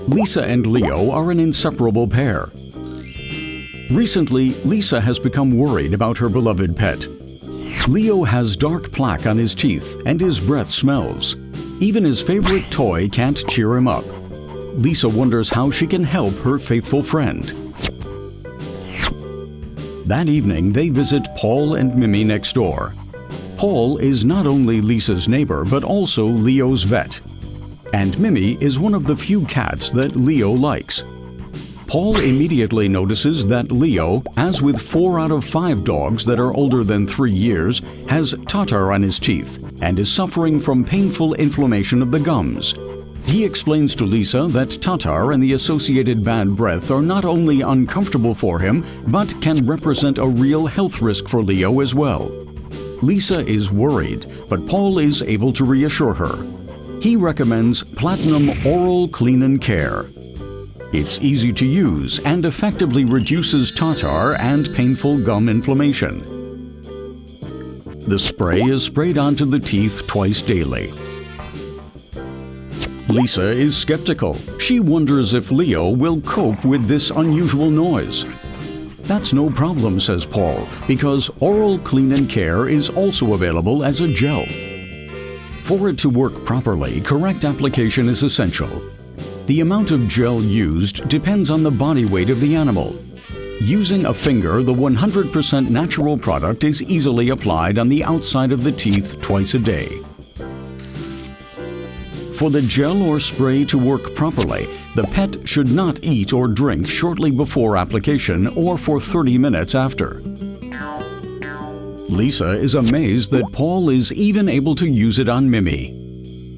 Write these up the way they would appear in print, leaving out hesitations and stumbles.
Lisa and Leo are an inseparable pair. Recently, Lisa has become worried about her beloved pet. Leo has dark plaque on his teeth and his breath smells. Even his favorite toy can't cheer him up. Lisa wonders how she can help her faithful friend. That evening, they visit Paul and Mimi next door. Paul is not only Lisa's neighbor, but also Leo's vet. And Mimi is one of the few cats that Leo likes. Paul immediately notices that Leo, as with 4 out of 5 dogs that are older than 3 years, has tartar on his teeth and is suffering from painful inflammation of the gums. He explains to Lisa that tartar and the associated bad breath are not only uncomfortable for him, but can represent a real health risk for Leo as well. Lisa is worried, but Paul is able to reassure her. He recommends Platinum OralClean+Care. It's easy to use and effectively reduces tartar and painful gum inflammation. The spray is sprayed onto the teeth twice daily. Lisa is skeptical. She wonders if Leo will cope with this unusual noise. That's no problem, says Paul, because OralClean+Care is also available as a gel. For it to work properly, correct application is essential. The amount of gel used depends on the body weight of the animal. Using a finger, the 100% natural product is easily applied on the outside of the teeth twice a day. For the gel or spray to work properly, the pet should not eat or drink shortly before application or for 30 minutes after. Lisa is amazed that Paul is even able to use it on Mimi.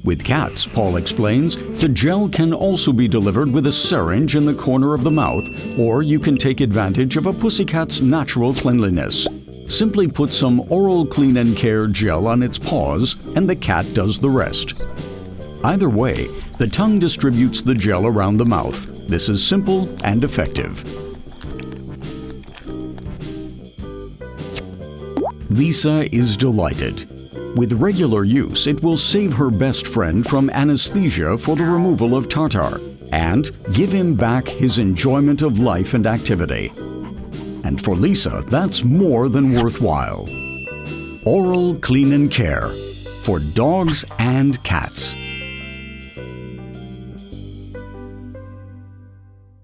With cats, Paul explains, the gel can also be delivered with a syringe in the corner of the mouth, or you can take advantage of a pussycat's natural cleanliness. Simply put some OralClean+Care gel on its paws, and the cat does the rest. Either way, the tongue distributes the gel around the mouth. This is simple and effective. Lisa is delighted. With regular use, it will save her best friend from anesthesia for the removal of tartar and give him back his enjoyment of life and activity. And for Lisa, that's more than worthwhile. OralClean+Care for dogs and cats.